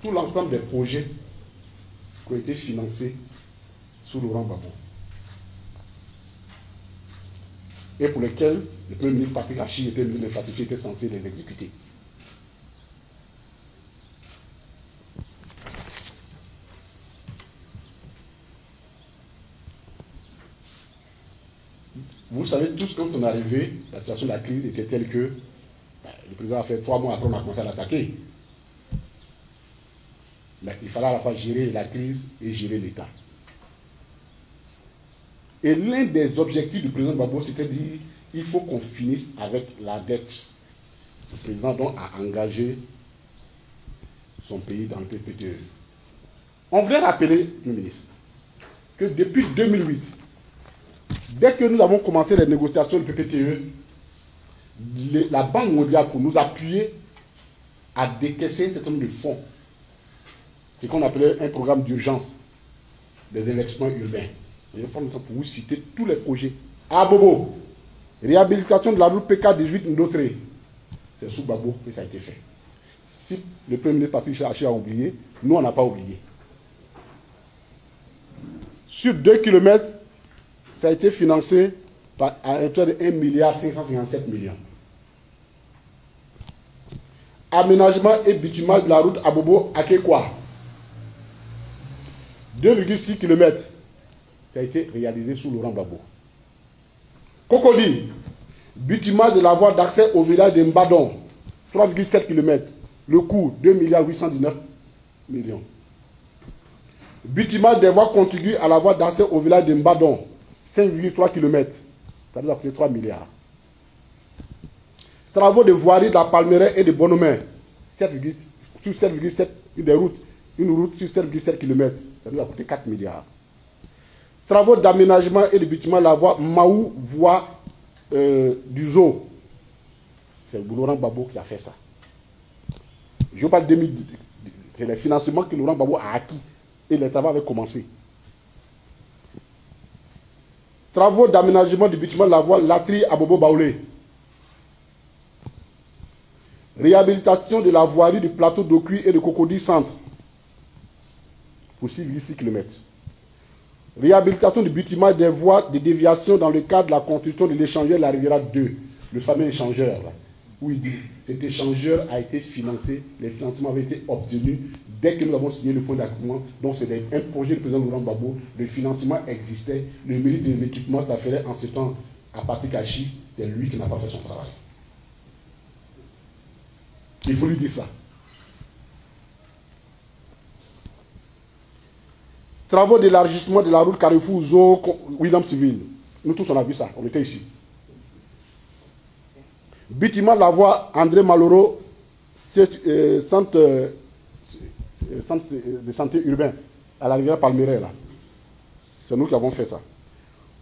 tout l'ensemble des projets qui ont été financés sous Laurent Gbagbo et pour lesquels le Premier ministre Patrick Achi était ministre de l'infrastructure, était censé les exécuter. Vous savez tous, quand on est arrivé, la situation de la crise était telle que le président a fait 3 mois après on a commencé à l'attaquer. Mais il fallait à la fois gérer la crise et gérer l'État. Et l'un des objectifs du président Gbagbo, c'était de dire il faut qu'on finisse avec la dette. Le président donc a engagé son pays dans le PPTE. On voulait rappeler, le ministre, que depuis 2008, dès que nous avons commencé les négociations du PPTE, la Banque mondiale, pour nous appuyer, a décaissé un certain nombre de fonds. C'est ce qu'on appelait un programme d'urgence des investissements urbains. Je vais prendre le temps pour vous citer tous les projets. À Bobo, réhabilitation de la route PK18 Ndotré. C'est sous Gbagbo que ça a été fait. Si le Premier ministre Patrick Achi a oublié, nous on n'a pas oublié. Sur 2 km, ça a été financé par un total de 1,557 milliard. Aménagement et bitumage de la route Abobo-Akekwa. 2,6 km. Ça a été réalisé sous Laurent Gbagbo. Cocody. Bitumage de la voie d'accès au village de Mbadon. 3,7 km. Le coût, 2,819 millions. Bitumage des voies contiguës à la voie d'accès au village de Mbadon. 5,3 km. Ça nous a coûté 3 milliards. Travaux de voirie de la Palmeraie et de Bonhomme. Sur 7,7 des routes. Une route sur 7,7 km. Ça nous a coûté 4 milliards. Travaux d'aménagement et de bitumage de la voie Maou, voie du zoo. C'est Laurent Gbagbo qui a fait ça. Je parle de 2010. C'est les financements que Laurent Gbagbo a acquis. Et les travaux avaient commencé. Travaux d'aménagement du bitumage de la voie Latri à Bobo Baoulé. Réhabilitation de la voirie du plateau d'Okui et de Cocody Centre. Pour 6,6 km. Réhabilitation du bitumage des voies de déviation dans le cadre de la construction de l'échangeur de la Riviera 2. Le fameux échangeur. Là, où il dit cet échangeur a été financé, les financements avaient été obtenus dès que nous avons signé le point d'accompagnement. Donc c'est un projet du président Laurent Gbagbo. Le financement existait. Le mérite de l'équipement, ça ferait en ce temps à Patrick Achi. C'est lui qui n'a pas fait son travail. Il faut lui dire ça. Travaux d'élargissement de la route Carrefour Zo William Civil. Nous tous on a vu ça, on était ici. Bâtiment de la voie André Maloro, centre de santé urbain, à la rivière Palmeraie. C'est nous qui avons fait ça.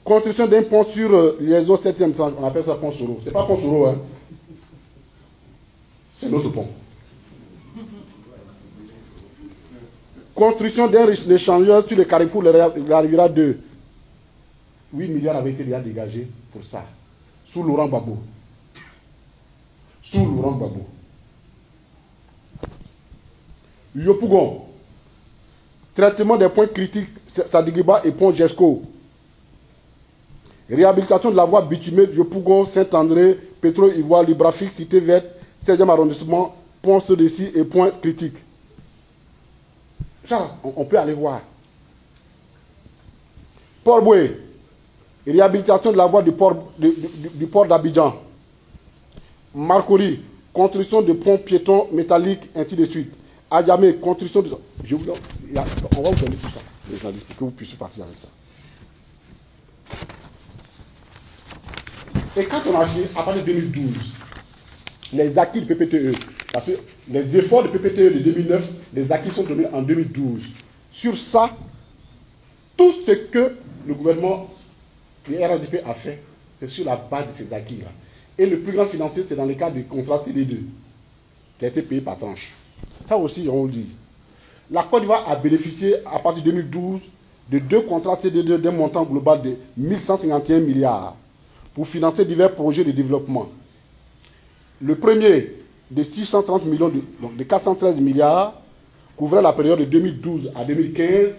Construction d'un pont sur liaison 7e sens, on appelle ça pont Soro. C'est pas pont Soro, hein. C'est notre pont. Construction d'un échangeur sur le carrefour de la Riviera 2. 8 milliards avaient été déjà dégagés pour ça. Sous Laurent Gbagbo. Sous Laurent Gbagbo. Yopougon. Traitement des points critiques, Sadigiba et Pont Jesco. Réhabilitation de la voie bitumée Yopougon, Saint-André, Pétro-Ivoire, Librafik, Cité Verte, 16e arrondissement, Pont Sodessi et Point Critique. Ça, on peut aller voir. Port-Boué. Réhabilitation de la voie du port d'Abidjan. Marcory. Construction de ponts piétons métalliques, ainsi de suite. Adjamé. Construction de... on va vous donner tout ça, les journalistes, pour que vous puissiez partir avec ça. Et quand on a fait, à partir de 2012, les acquis du PPTE, parce que les efforts du PPTE de 2009, les acquis sont donnés en 2012. Sur ça, tout ce que le gouvernement, le RADP a fait, c'est sur la base de ces acquis-là. Et le plus grand financier, c'est dans le cadre du contrat CD2, qui a été payé par tranche. Ça aussi, on le dit. La Côte d'Ivoire a bénéficié, à partir de 2012, de 2 contrats CD2 d'un montant global de 1151 milliards pour financer divers projets de développement. Le premier, de 630 millions, donc de 413 milliards, couvrait la période de 2012 à 2015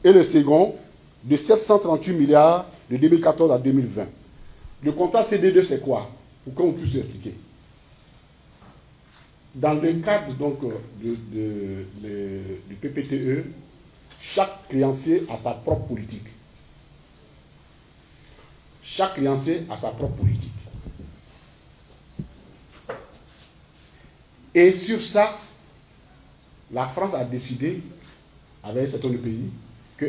et le second de 738 milliards de 2014 à 2020. Le contrat CD2, c'est quoi? Pour qu'on puisse expliquer. Dans le cadre donc, du PPTE, chaque créancier a sa propre politique. Chaque créancier a sa propre politique. Et sur ça, la France a décidé, avec certains pays, que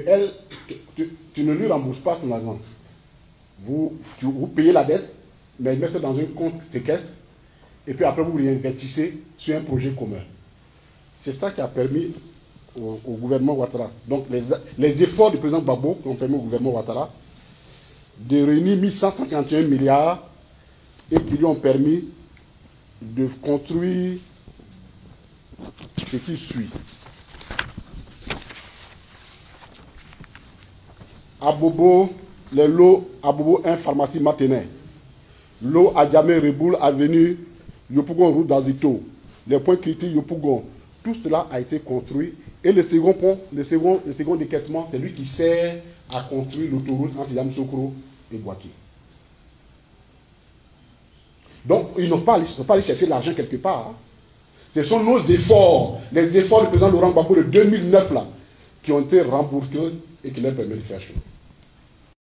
tu ne lui rembourses pas ton argent. Vous payez la dette, mais mettez dans un compte séquestre, et puis après vous réinvestissez sur un projet commun. C'est ça qui a permis au gouvernement Ouattara. Donc les efforts du président Gbagbo qui ont permis au gouvernement Ouattara de réunir 1151 milliards et qui lui ont permis de construire ce qui suit. Abobo, les lots Abobo 1, pharmacie Matenet. L'eau à Djamé Reboul, avenue Yopougon, route d'Azito. Les points critiques Yopougon. Tout cela a été construit. Et le second pont, le second décaissement, c'est lui qui sert à construire l'autoroute entre Yamoussoukro et Bouaké. Donc, ils n'ont pas allé chercher l'argent quelque part. Hein. Ce sont nos efforts, les efforts du président Laurent Gbagbo de 2009 là, qui ont été remboursés et qui leur permettent de faire chose.